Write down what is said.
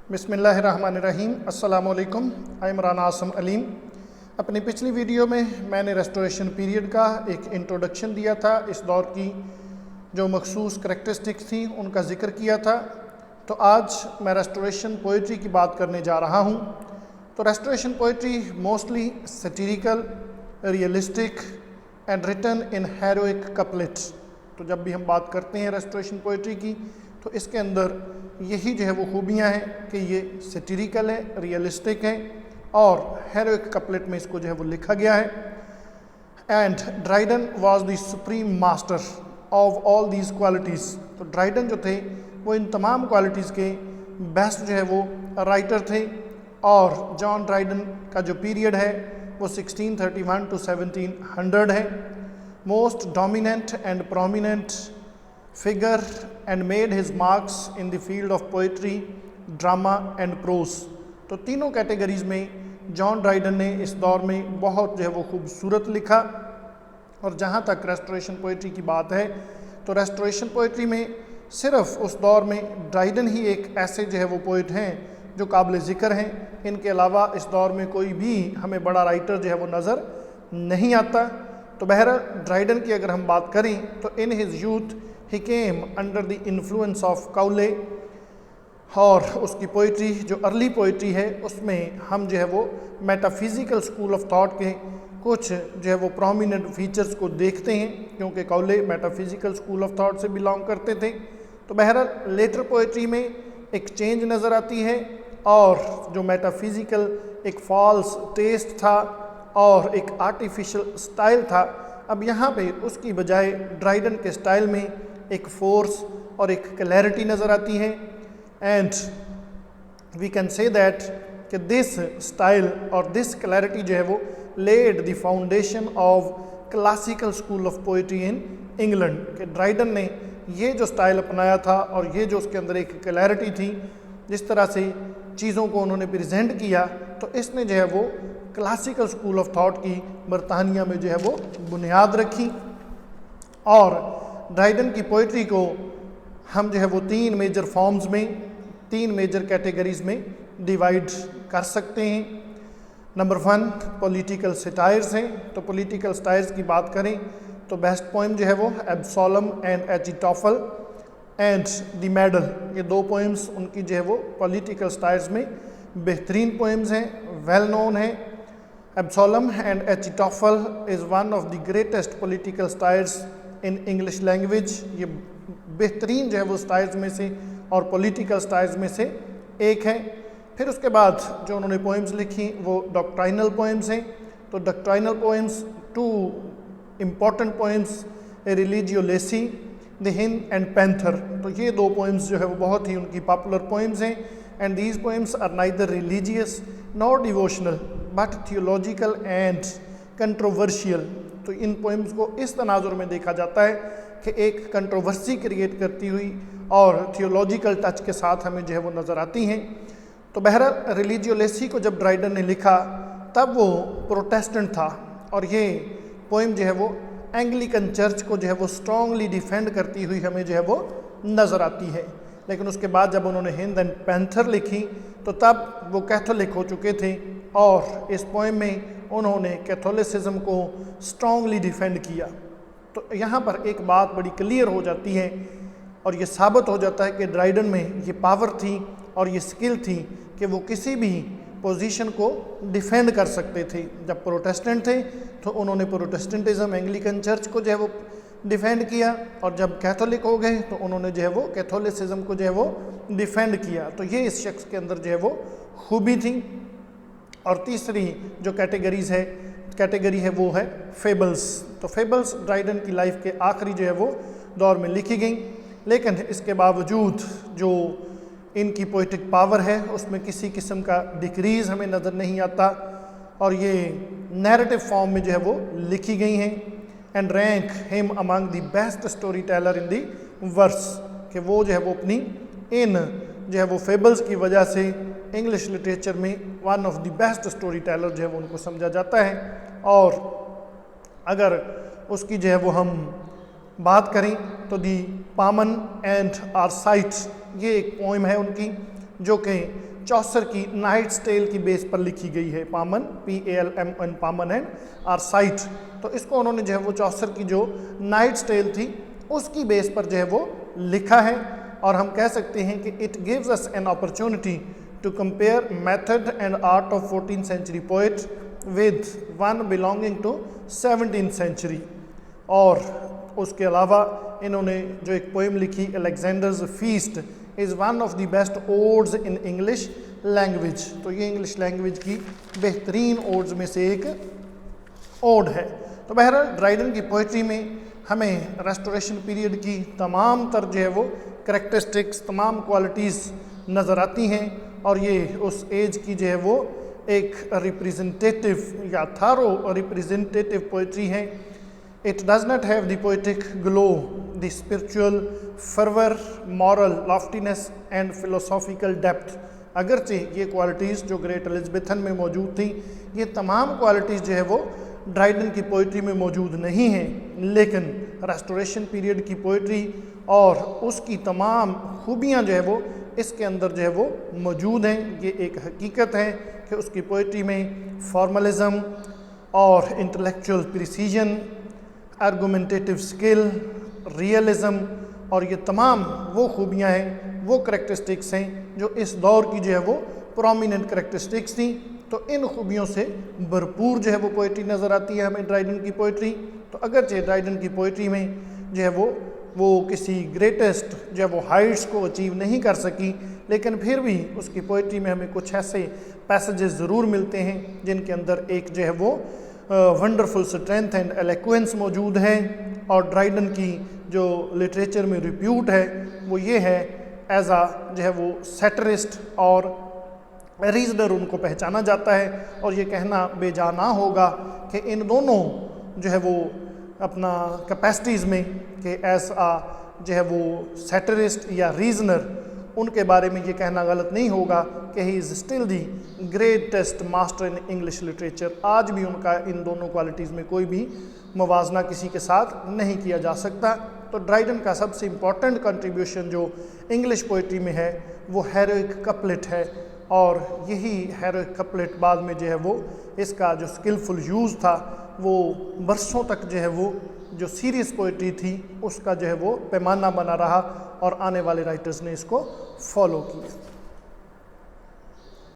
बिस्मिल्लाहिर्रहमानिर्रहीम। अस्सलामु अलैकुम। I am Rana Asam Aleem. अपनी पिछली वीडियो में मैंने रेस्टोरेशन पीरियड का एक इंट्रोडक्शन दिया था, इस दौर की जो मखसूस करैक्टरिस्टिक्स थी उनका जिक्र किया था। तो आज मैं रेस्टोरेशन पोइट्री की बात करने जा रहा हूँ। तो Restoration poetry mostly satirical, realistic and written in heroic couplets. तो जब भी हम बात करते हैं रेस्टोरेशन पोइट्री की तो इसके अंदर यही जो है वो खूबियाँ हैं कि ये सैटिरिकल है, रियलिस्टिक है और हेरोइक कपलेट में इसको जो है वो लिखा गया है। And Dryden was the supreme master of all these qualities. तो ड्राइडन जो थे वो इन तमाम क्वालिटीज़ के बेस्ट जो है वो राइटर थे। और जॉन ड्राइडन का जो पीरियड है वो 1631 to 1700 है। Most dominant and prominent figure and made his marks in the field of poetry, drama and prose. तो तीनों कैटेगरीज में जॉन ड्राइडन ने इस दौर में बहुत जो है वो खूबसूरत लिखा। और जहाँ तक रेस्टोरेशन पोइट्री की बात है तो रेस्टोरेशन पोइट्री में सिर्फ उस दौर में ड्राइडन ही एक ऐसे जो है वो पोइट हैं जो काबिल ज़िक्र हैं। इनके अलावा इस दौर में कोई भी हमें बड़ा राइटर जो है वो नज़र नहीं आता। तो बहरहाल ड्राइडन की अगर हम बात करें तो in his youth he came under the influence of Cowley. और उसकी पोइट्री जो अर्ली पोइट्री है उसमें हम जो है वो मेटाफिज़िकल स्कूल ऑफ थॉट के कुछ जो है वो प्रोमिनेंट फीचर्स को देखते हैं, क्योंकि Cowley metaphysical school of thought से बिलोंग करते थे। तो बहरहाल लेटर पोइट्री में एक चेंज नज़र आती है और जो मेटाफिज़िकल एक फॉल्स टेस्ट था और एक आर्टिफिशियल स्टाइल था, अब यहाँ पे उसकी बजाय ड्राइडन के स्टाइल में एक फोर्स और एक क्लैरिटी नज़र आती है। And we can say that कि दिस स्टाइल और दिस क्लैरिटी जो है वो led the foundation of classical school of poetry in England. कि ड्राइडन ने ये जो स्टाइल अपनाया था और ये जो उसके अंदर एक क्लैरिटी थी, जिस तरह से चीज़ों को उन्होंने प्रेजेंट किया, तो इसने जो है वो क्लासिकल स्कूल ऑफ थॉट की बरतानिया में जो है वो बुनियाद रखी। और ड्राइडन की पोइट्री को हम जो है वो तीन मेजर फॉर्म्स में, तीन मेजर कैटेगरीज में डिवाइड कर सकते हैं। नंबर 1 पॉलिटिकल सटायर्स हैं। तो पॉलिटिकल सटायर्स की बात करें तो बेस्ट पोइम जो है वो एब्सोलम एंड एचिटोफल एंड द मेडल, ये दो पोइम्स उनकी जो है वो पॉलिटिकल सटायर्स में बेहतरीन पोइम्स हैं, वेल नोन है। Absalom and Achitophel is one of the greatest political satires in English language. ये बेहतरीन जो है वो स्टाइल्स में से और पॉलिटिकल स्टाइल्स में से एक है। फिर उसके बाद जो उन्होंने पोइम्स लिखी वो डॉक्ट्राइनल पोइम्स हैं। तो doctrinal poems, two important poems, Religio Laici, the Hind and Panther. तो ये दो पोइम्स जो है वो बहुत ही उनकी पॉपुलर पोइम्स हैं। And these poems are neither religious nor devotional but theological and controversial. तो इन पोइम्स को इस तनाजुर में देखा जाता है कि एक कंट्रोवर्सी क्रिएट करती हुई और थियोलॉजिकल टच के साथ हमें जो है वो नज़र आती हैं। तो बहरहाल रिलीजियो लेसी को जब ड्राइडन ने लिखा तब वो प्रोटेस्टेंट था और ये पोइम जो है वो एंग्लिकन चर्च को जो है वो स्ट्रांगली डिफेंड करती हुई हमें जो है वो नज़र आती है। लेकिन उसके बाद जब उन्होंने हिंद एंड पैंथर लिखी तो तब वो कैथोलिक हो चुके थे और इस पोइम में उन्होंने कैथोलिसिज्म को स्ट्रांगली डिफेंड किया। तो यहाँ पर एक बात बड़ी क्लियर हो जाती है और ये साबित हो जाता है कि ड्राइडन में ये पावर थी और ये स्किल थी कि वो किसी भी पोजीशन को डिफेंड कर सकते थे। जब प्रोटेस्टेंट थे तो उन्होंने प्रोटेस्टेंटिज्म, एंग्लिकन चर्च को जो है वो डिफेंड किया, और जब कैथोलिक हो गए तो उन्होंने जो है वो कैथोलिसिज्म को जो है वो डिफेंड किया। तो ये इस शख्स के अंदर जो है वो खूबी थी। और तीसरी जो कैटेगरी है वो है फेबल्स। तो फेबल्स ड्राइडन की लाइफ के आखिरी जो है वो दौर में लिखी गई, लेकिन इसके बावजूद जो इनकी पोइटिक पावर है उसमें किसी किस्म का डिक्रीज़ हमें नज़र नहीं आता और ये नैरेटिव फॉर्म में जो है वो लिखी गई हैं। And rank him among the best story teller in the verse, कि वो जो है वो अपनी इन जो है वो फेबल्स की वजह से इंग्लिश लिटरेचर में one of the best story Taylor जो है वो उनको समझा जाता है। और अगर उसकी जो है वो हम बात करें तो दी पामन एंड आरसाइट, ये एक पोइम है उनकी जो कि चौसर की नाइट्स टेल की बेस पर लिखी गई है। पामन, PALMN, पामन एंड आर साइट। तो इसको उन्होंने जो है वो चौसर की जो नाइट्स टेल थी उसकी बेस पर जो है वो लिखा है। और हम कह सकते हैं कि it gives us an opportunity to compare method and art of 14th century poet with one belonging to 17th century. और उसके अलावा इन्होंने जो एक पोएम लिखी, Alexander's feast is one of the best odes in English language. तो ये English language की बेहतरीन ओड्स में से एक ओड है। तो बहरहाल ड्राइडन की पोइट्री में हमें रेस्टोरेशन पीरियड की तमाम तर जो है वो करैक्टरिस्टिक्स, तमाम क्वालिटीज़ नज़र आती हैं। और ये उस एज की जो है वो एक रिप्रेजेंटेटिव या थारो रिप्रेजेंटेटिव पोइट्री है। It does not have the poetic glow, the spiritual fervour, moral लॉफ्टीनेस and philosophical depth. अगरचे ये क्वालिटीज़ जो ग्रेट एलिज़ाबेथन में मौजूद थी, ये तमाम क्वालिटीज़ जो है वो ड्राइडन की पोइट्री में मौजूद नहीं हैं, लेकिन रेस्टोरेशन पीरियड की पोइट्री और उसकी तमाम खूबियाँ जो है वो इसके अंदर जो है वो मौजूद हैं। ये एक हकीकत है कि उसकी पोइट्री में फॉर्मलिज्म और intellectual precision, argumentative skill, realism और ये तमाम वो खूबियाँ हैं, वो करैक्टरिस्टिक्स हैं जो इस दौर की जो है वो प्रोमिनेंट करैक्टरिस्टिक्स थी। तो इन खूबियों से भरपूर जो है वो पोइट्री नज़र आती है हमें ड्राइडन की पोइट्री। तो अगरचे ड्राइडन की पोइट्री में जो है वो किसी ग्रेटेस्ट जो है वो हाइट्स को अचीव नहीं कर सकी, लेकिन फिर भी उसकी पोइट्री में हमें कुछ ऐसे पैसेजेस ज़रूर मिलते हैं जिनके अंदर एक जो है वो वंडरफुल स्ट्रेंथ एंड एलोक्वेंस मौजूद है। और ड्राइडन की जो लिटरेचर में रिप्यूट है वो ये है, एज आ जो है वो सैटरिस्ट और रीजनर उनको पहचाना जाता है। और ये कहना बेजा ना होगा कि इन दोनों जो है वो अपना कैपेसिटीज़ में कि एज आ जो है वो सैटरिस्ट या रीजनर, उनके बारे में ये कहना गलत नहीं होगा कि he is still the greatest master in English literature. आज भी उनका इन दोनों क्वालिटीज़ में कोई भी मुवाजना किसी के साथ नहीं किया जा सकता। तो ड्राइडन का सबसे इम्पॉर्टेंट कंट्रीब्यूशन जो इंग्लिश पोइट्री में है वो हेरोइक कपलेट है। और यही हेरोइक कपलेट बाद में जो है वो इसका जो स्किलफुल यूज़ था वो बरसों तक जो है वो जो सीरियस पोइट्री थी उसका जो है वो पैमाना बना रहा और आने वाले राइटर्स ने इसको फॉलो किया।